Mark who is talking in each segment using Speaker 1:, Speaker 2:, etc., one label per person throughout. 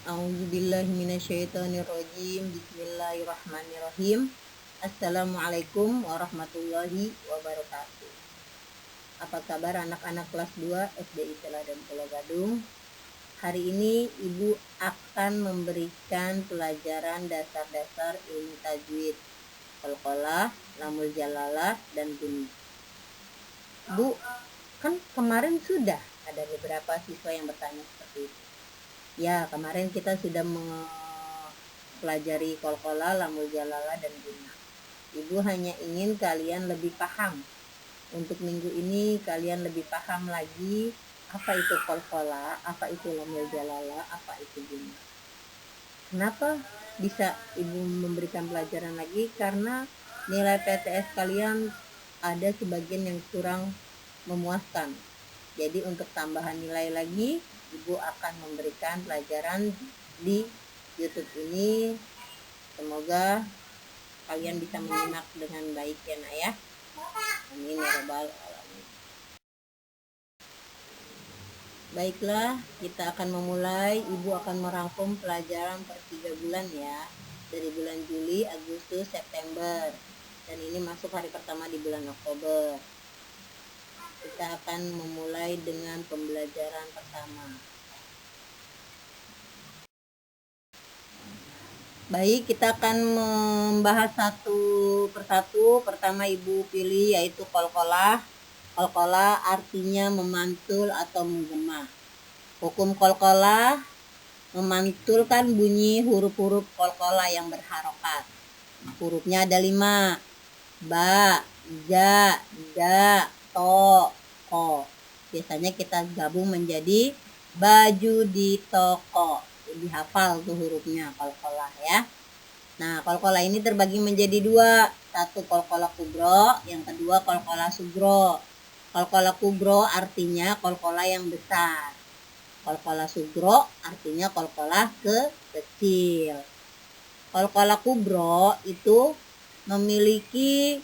Speaker 1: A'udzubillahi minasyaitonirrajim. Bismillahirrahmanirrahim. Assalamualaikum warahmatullahi wabarakatuh. Apa kabar anak-anak kelas 2 SDI Teladan Pulau Gadung? Hari ini Ibu akan memberikan pelajaran dasar-dasar ilmu tajwid, qalqalah, lamul jalalah, dan bunyi. Bu, kan kemarin sudah ada beberapa siswa yang bertanya seperti itu. Ya, kemarin kita sudah mempelajari qalqalah, lamul jalalah, dan guna. Ibu hanya ingin kalian lebih paham. Untuk minggu ini kalian lebih paham lagi apa itu qalqalah, apa itu lamul jalalah, apa itu guna. Kenapa bisa Ibu memberikan pelajaran lagi? Karena nilai PTS kalian ada sebagian yang kurang memuaskan. Jadi untuk tambahan nilai lagi, Ibu akan memberikan pelajaran di YouTube ini. Semoga kalian bisa menyimak dengan baik ya nak ya. Amin ya rabbal alamin. Baiklah, kita akan memulai. Ibu akan merangkum pelajaran per 3 bulan ya. Dari bulan Juli, Agustus, September. Dan ini masuk hari pertama di bulan Oktober. Kita akan memulai dengan pembelajaran pertama. Baik, kita akan membahas satu persatu. Pertama Ibu pilih yaitu qalqalah. Qalqalah artinya memantul atau menggema. Hukum qalqalah memantulkan bunyi huruf-huruf qalqalah yang berharokat. Hurufnya ada 5. Ba, ja, da, to, ko. Biasanya kita gabung menjadi baju di toko. Jadi hafal tuh hurufnya qalqalah ya. Nah, qalqalah ini terbagi menjadi 2. Satu qalqalah kubro, yang kedua qalqalah sugro. Qalqalah kubro artinya qalqalah yang besar. Qalqalah sugro artinya qalqalah kecil. Qalqalah kubro itu memiliki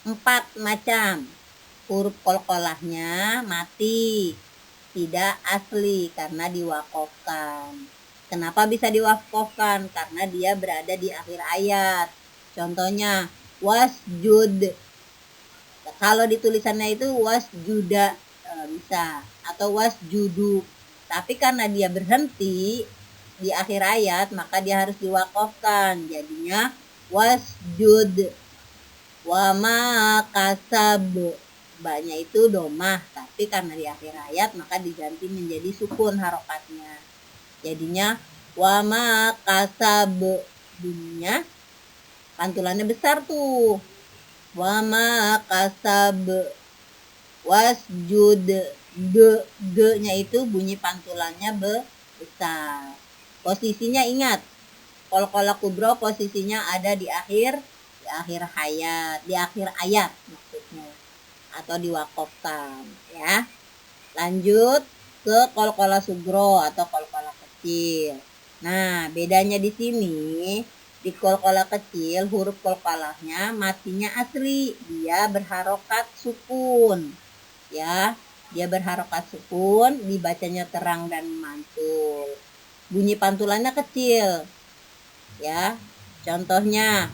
Speaker 1: 4 macam. Huruf qalqalahnya mati, tidak asli karena diwakofkan. Kenapa bisa diwakofkan? Karena dia berada di akhir ayat. Contohnya wasjud. Kalau di tulisannya itu wasjuda bisa, atau wasjudu. Tapi karena dia berhenti di akhir ayat, maka dia harus diwakofkan. Jadinya wasjud. Wama kasab. Ba-nya itu domah, tapi karena di akhir ayat maka diganti menjadi sukun harokatnya. Jadinya wama kasab. Bunyinya pantulannya besar tuh. Wama kasab. Wasjud. Ge-nya itu bunyi pantulannya besar. Posisinya ingat, qalqalah kubro posisinya ada di akhir ayat, di akhir ayat maksudnya, atau diwakofkan ya. Lanjut ke qalqalah sugro atau qalqalah kecil. Nah, bedanya di sini, di qalqalah kecil huruf qalqalahnya matinya asli, dia berharokat sukun ya. Dia berharokat sukun, dibacanya terang dan mantul. Bunyi pantulannya kecil ya. Contohnya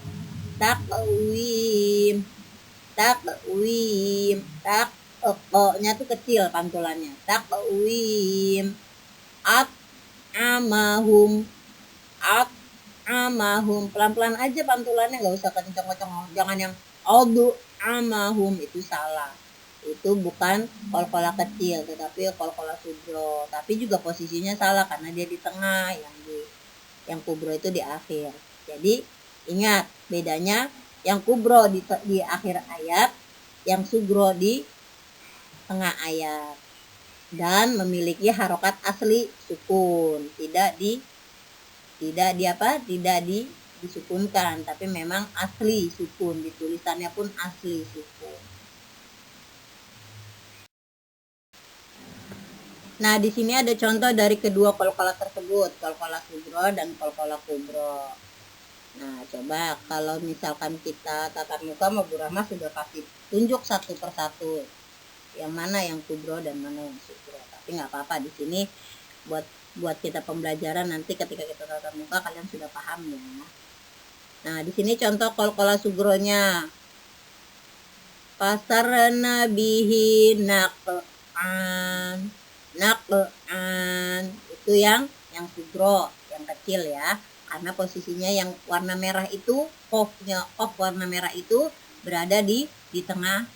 Speaker 1: takwim, takwim, nya tuh kecil pantulannya. Takwim, amahum, amahum, pelan-pelan aja pantulannya, nggak usah kenceng-kenceng. Jangan yang amahum, itu salah. Itu bukan qalqalah kecil, tetapi qalqalah sugro. Tapi juga posisinya salah karena dia di tengah, yang kubro itu di akhir. Jadi ingat bedanya, yang kubro di akhir ayat, yang sugro di tengah ayat, dan memiliki harokat asli sukun, tidak disukunkan, tapi memang asli sukun, di tulisannya pun asli sukun. Nah, di sini ada contoh dari kedua qalqalah tersebut, qalqalah sugro dan qalqalah kubro. Nah, coba kalau misalkan kita tatap muka, Bu Rahma sudah pasti tunjuk satu persatu yang mana yang kubro dan mana yang sugro. Tapi nggak apa-apa, di sini buat kita pembelajaran nanti ketika kita tatap muka kalian sudah paham ya. Nah, di sini contoh qalqalah sugronya. Pasarna bihi naq'an. Naq'an itu yang sugro, yang kecil ya. Karena posisinya yang warna merah itu qafnya, qaf warna merah itu berada di tengah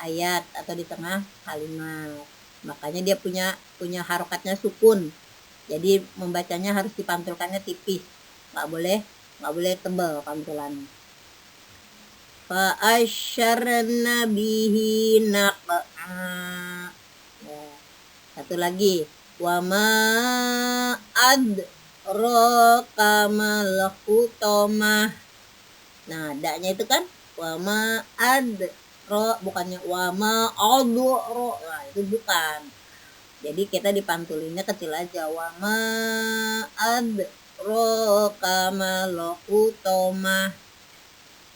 Speaker 1: ayat atau di tengah kalimat. Makanya dia punya harokatnya sukun. Jadi membacanya harus dipantulkannya tipis. Nggak boleh tebal pantulannya. Fa asyarna bihi naq'a. Ya. Satu lagi. Wa ma adraka mal hutamah. Nah, daknya itu kan wa ma adra, bukannya wa ma adra. Nah, itu bukan. Jadi kita dipantulinnya kecil aja. Wa ma adraka mal hutamah.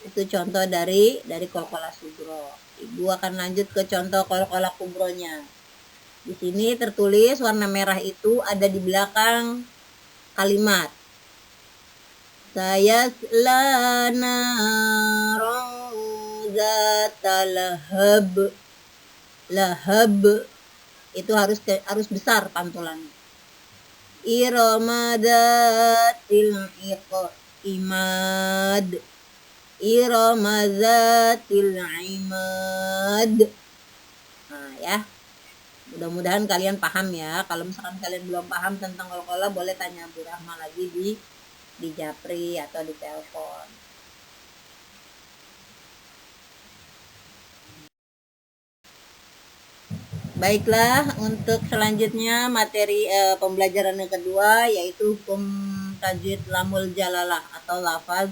Speaker 1: Itu contoh dari qalqalah sugro. Ibu akan lanjut ke contoh qalqalah kubronya. Di sini tertulis warna merah itu ada di belakang kalimat. Sayasla naran zata lahab. Lahab itu harus besar pantulannya. Irama dzatil imad. Irama dzatil imad. Nah ya, mudah-mudahan kalian paham ya. Kalau misalkan kalian belum paham tentang qalqalah, boleh tanya Bu Rahma lagi di Japri atau di telepon. Baiklah, untuk selanjutnya materi pembelajaran yang kedua yaitu hukum tajwid lamul jalalah atau lafaz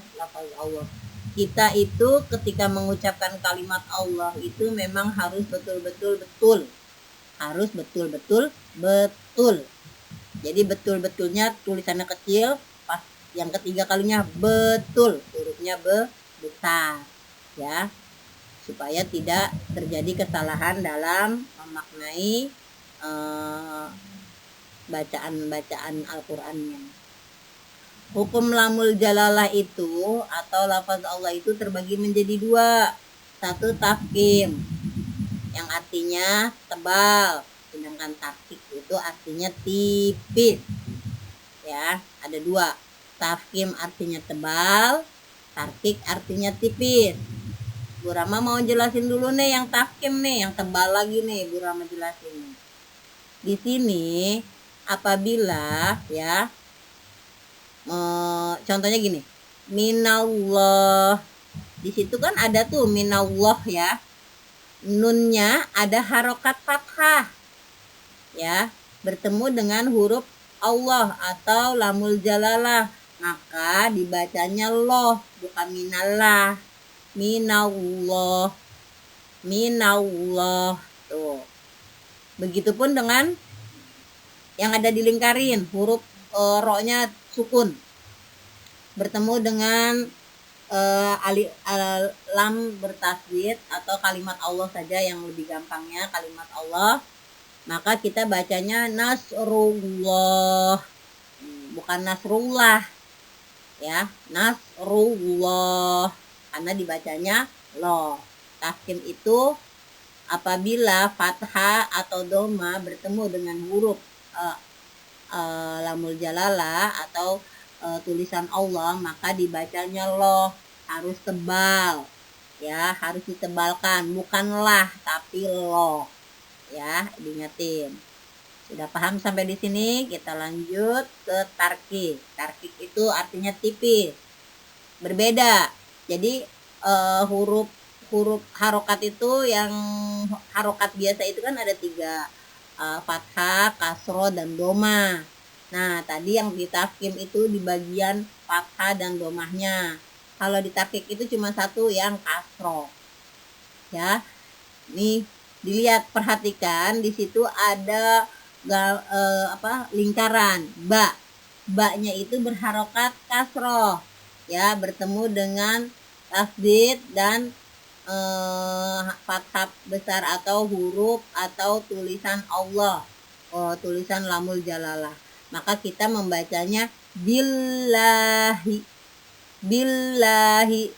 Speaker 1: Allah. Kita itu ketika mengucapkan kalimat Allah itu memang harus betul-betul betul. Harus betul-betul betul. Jadi betul-betulnya tulisannya kecil, pas yang ketiga kalinya betul, hurufnya besar ya. Supaya tidak terjadi kesalahan dalam memaknai bacaan Al-Qur'annya. Hukum lamul jalalah itu atau lafaz Allah itu terbagi menjadi dua. Satu tafkhim yang artinya tebal, sedangkan tarkik itu artinya tipis. Ya, ada dua. Tafkhim artinya tebal, tarkik artinya tipis. Bu Rama mau jelasin dulu nih yang tafkhim nih, yang tebal lagi nih Bu Rama jelasin. Di sini apabila ya contohnya gini, minallah, di situ kan ada tuh minallah ya, nunnya ada harokat fathah ya, bertemu dengan huruf Allah atau lamul jalalah, maka dibacanya loh, bukan minallah. Minallah, minallah tuh. Begitupun dengan yang ada di lingkarin, huruf ro-nya sukun bertemu dengan lam bertasydid atau kalimat Allah saja yang lebih gampangnya kalimat Allah, maka kita bacanya nasrullah, bukan nasrullah ya, nasrullah, karena dibacanya loh. Tafkhim itu apabila fathah atau doma bertemu dengan huruf lamul jalalah atau tulisan Allah, maka dibacanya loh, harus tebal ya, harus ditebalkan, bukanlah tapi loh ya, diingetin. Sudah paham sampai di sini? Kita lanjut ke tarkik. Tarkik itu artinya tipis, berbeda. Jadi huruf harokat itu, yang harokat biasa itu kan ada 3, fathah, kasroh, dan doma. Nah, tadi yang di tafkhim itu di bagian fathah dan domahnya. Kalau di tarkik itu cuma satu yang kasroh. Ya. Nih, dilihat, perhatikan di situ ada lingkaran ba. Ba-nya itu berharokat kasroh. Ya, bertemu dengan tasydid dan fathah besar atau huruf atau tulisan Allah. tulisan lamul jalalah. Maka kita membacanya billahi, billahi,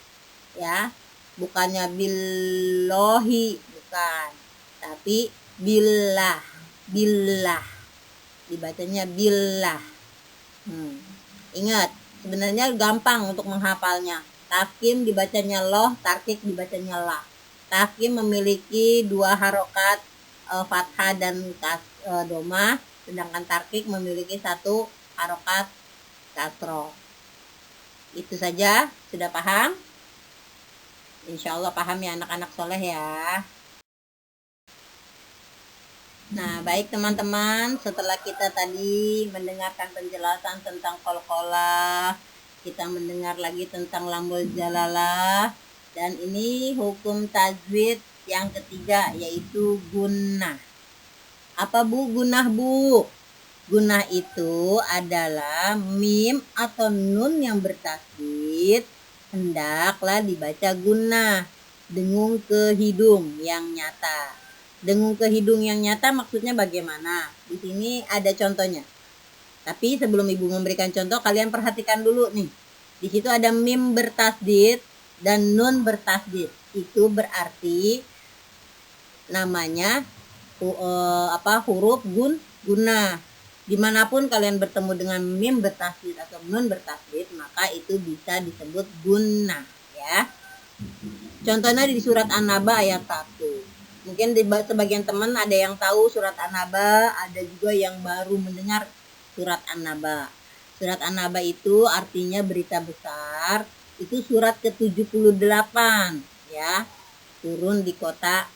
Speaker 1: ya, bukannya billahi, bukan, tapi billah, billah, dibacanya billah. Ingat, sebenarnya gampang untuk menghafalnya. Tafkim dibacanya loh, tarkik dibacanya la. Tafkim memiliki 2 harokat fathah dan domah, sedangkan tarkik memiliki 1 harokat kasroh. Itu saja, sudah paham? Insya Allah paham ya anak-anak soleh ya. Nah, baik teman-teman, setelah kita tadi mendengarkan penjelasan tentang qalqalah, kita mendengar lagi tentang lamul jalalah, dan ini hukum tajwid yang ketiga, yaitu gunnah. Apa Bu gunnah, Bu? Gunnah itu adalah mim atau nun yang bertasydid hendaklah dibaca gunnah, dengung ke hidung yang nyata. Dengung ke hidung yang nyata maksudnya bagaimana? Di sini ada contohnya. Tapi sebelum Ibu memberikan contoh, kalian perhatikan dulu nih. Di situ ada mim bertasydid dan nun bertasydid. Itu berarti namanya huruf gunnah. Dimanapun kalian bertemu dengan mim bertasydid atau nun bertasydid, maka itu bisa disebut gunnah, ya. Contohnya di surat An-Naba ayat 1. Mungkin di sebagian teman ada yang tahu surat An-Naba, ada juga yang baru mendengar surat An-Naba. Surat An-Naba itu artinya berita besar. Itu surat ke-78, ya. Turun di kota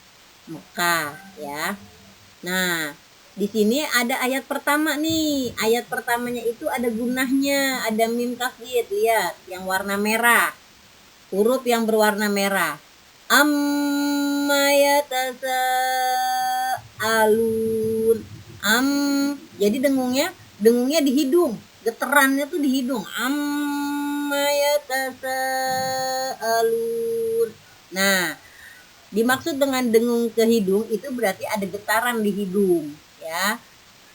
Speaker 1: Mekah, ya. Nah, di sini ada ayat pertama nih. Ayat pertamanya itu ada gunnahnya, ada mim tasydid, lihat yang warna merah. Huruf yang berwarna merah. Amma yatasaalun. Jadi dengungnya di hidung. Geterannya tuh di hidung. Amma yatasaalun. Nah, dimaksud dengan dengung ke hidung itu berarti ada getaran di hidung, ya.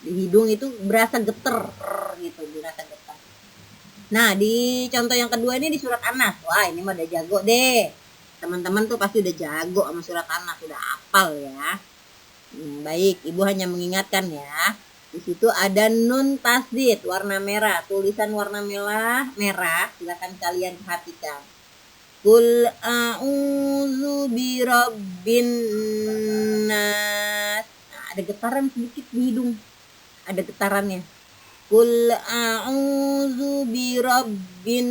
Speaker 1: Di hidung itu berasa geter gitu, berasa getar. Nah, di contoh yang kedua ini di surat An-Nas. Wah, ini mah udah jago deh. Teman-teman tuh pasti udah jago sama surat An-Nas, udah hafal ya. Baik, Ibu hanya mengingatkan ya. Di situ ada nun tasydid warna merah, tulisan warna merah, silakan kalian perhatikan. Qul a'udzu birabbin nas. Nah, ada getaran sedikit di hidung. Ada getarannya. Qul a'udzu birabbin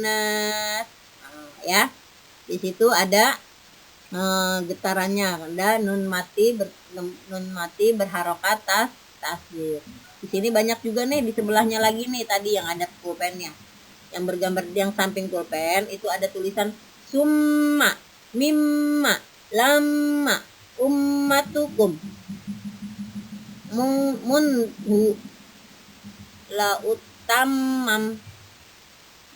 Speaker 1: nas. Nah, ya. Di situ ada getarannya. Ada nun mati berharokat tasydid. Di sini banyak juga nih, di sebelahnya lagi nih tadi yang ada pulpennya. Yang bergambar yang samping pulpen itu ada tulisan summa, mimma, lamma, ummatukum, munhu, lautamam,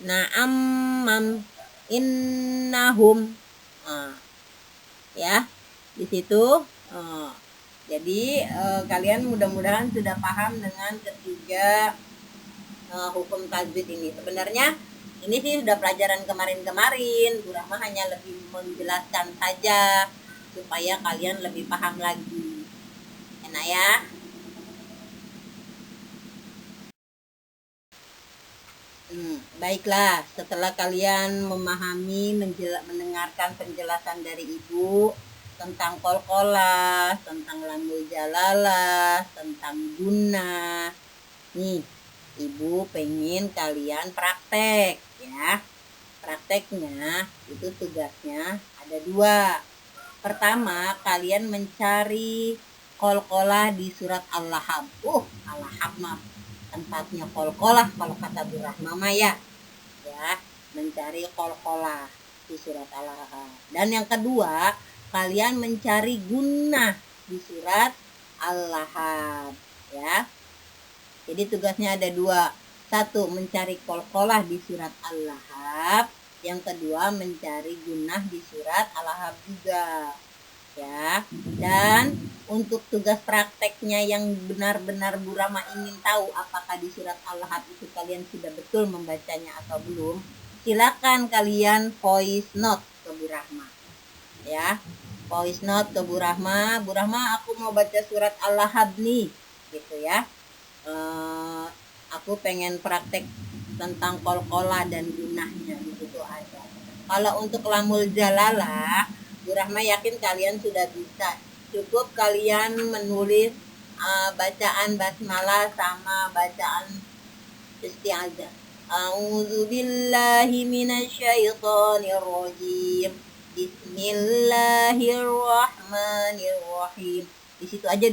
Speaker 1: na'ammam, innahum. Ya, di situ. Jadi kalian mudah-mudahan sudah paham dengan ketiga hukum tajwid ini. Sebenarnya ini sih sudah pelajaran kemarin-kemarin. Bu Rahma hanya lebih menjelaskan saja supaya kalian lebih paham lagi. Enak ya? Baiklah, setelah kalian memahami, mendengarkan penjelasan dari Ibu tentang qalqalah, tentang lamul jalalah, tentang gunnah. Nih, Ibu pengen kalian praktek ya. Prakteknya itu tugasnya ada 2. Pertama, kalian mencari qalqalah di surat Al-Lahab. Al-Lahab mah tempatnya qalqalah kalau kata Bu Rahma ya. Ya, mencari qalqalah di surat Al-Lahab. Dan yang kedua, kalian mencari gunnah di surat Al-Lahab ya. Jadi tugasnya ada 2. 1, mencari qalqalah di surat Al-Lahab. Yang kedua, mencari gunnah di surat Al-Lahab juga. Ya. Dan untuk tugas prakteknya yang benar-benar Bu Rahma ingin tahu apakah di surat Al-Lahab itu kalian sudah betul membacanya atau belum, silakan kalian voice note ke Bu Rahma. Ya, voice note ke Bu Rahma. Bu Rahma, aku mau baca surat Al-Lahab nih, gitu ya. Aku pengen praktek tentang kolkolah dan gunahnya, gitu aja. Kalau untuk lamul jalalah, Bu Rahma yakin kalian sudah bisa. Cukup kalian menulis bacaan basmalah sama bacaan isti'adzah. A'udzu billahi minasyaitonir rajim. Bismillahirrahmanirrahim. Di situ aja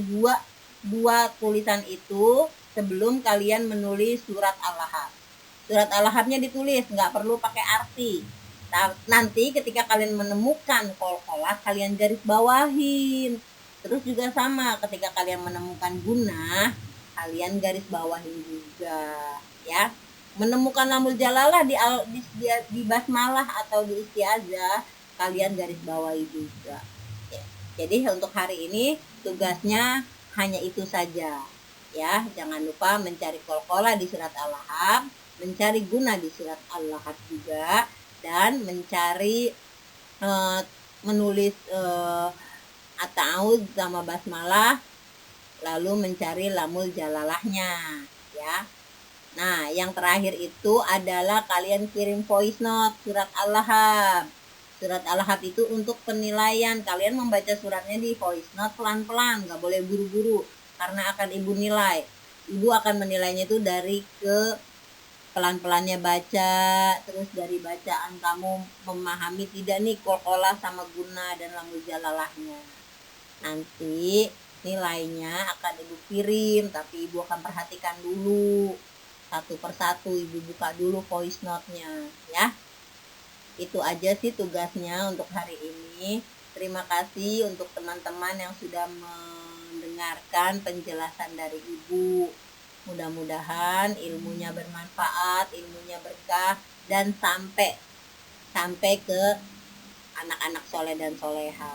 Speaker 1: dua tulisan itu sebelum kalian menulis surat Al-Lahab. Surat Al-Lahabnya ditulis, nggak perlu pakai arti. Nanti ketika kalian menemukan kolkolah, kalian garis bawahin. Terus juga sama, ketika kalian menemukan gunah, kalian garis bawahin juga, ya. Menemukan lamul jalalah di basmalah atau di isti'adzah, kalian garis bawahi juga. Ya. Jadi untuk hari ini tugasnya hanya itu saja, ya. Jangan lupa mencari kolkolah di surat Al-Lahab, mencari guna di surat Al-Lahab juga, dan mencari menulis at-ta'awudz sama basmalah, lalu mencari lamul jalalahnya, ya. Nah, yang terakhir itu adalah kalian kirim voice note surat Al-Lahab. Surat Al-Lahab itu untuk penilaian. Kalian membaca suratnya di voice note pelan-pelan, nggak boleh buru-buru, karena akan ibu nilai. Ibu akan menilainya itu dari ke pelan-pelannya baca, terus dari bacaan kamu memahami tidak nih kolkolah sama guna dan lamul jalalahnya. Nanti nilainya akan ibu kirim, tapi ibu akan perhatikan dulu satu persatu, ibu buka dulu voice note-nya, ya. Itu aja sih tugasnya untuk hari ini. Terima kasih untuk teman-teman yang sudah mendengarkan penjelasan dari ibu. Mudah-mudahan ilmunya bermanfaat, ilmunya berkah, dan sampai ke anak-anak soleh dan soleha.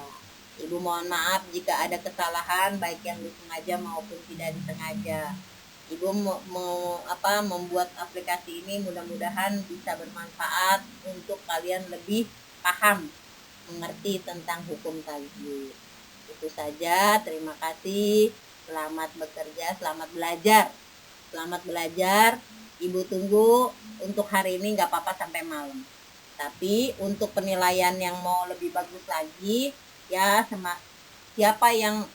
Speaker 1: Ibu mohon maaf jika ada kesalahan baik yang disengaja maupun tidak disengaja. Ibu membuat aplikasi ini mudah-mudahan bisa bermanfaat untuk kalian lebih paham, mengerti tentang hukum tajwid. Itu saja, terima kasih. Selamat bekerja, selamat belajar. Selamat belajar. Ibu tunggu untuk hari ini nggak apa-apa sampai malam. Tapi untuk penilaian yang mau lebih bagus lagi, ya siapa yang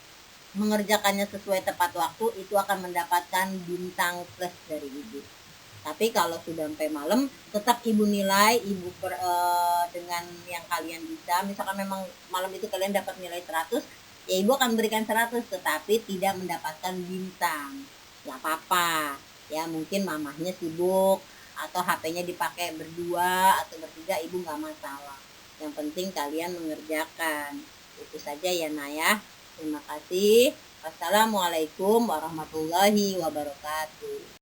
Speaker 1: mengerjakannya sesuai tepat waktu itu akan mendapatkan bintang plus dari ibu. Tapi kalau sudah sampai malam, tetap ibu nilai, dengan yang kalian bisa. Misalkan memang malam itu kalian dapat nilai 100, ya ibu akan berikan 100, tetapi tidak mendapatkan bintang. Gak apa-apa, ya mungkin mamahnya sibuk atau HP-nya dipakai berdua atau bertiga, ibu gak masalah. Yang penting kalian mengerjakan. Itu saja ya Naya. Terima kasih. Wassalamualaikum warahmatullahi wabarakatuh.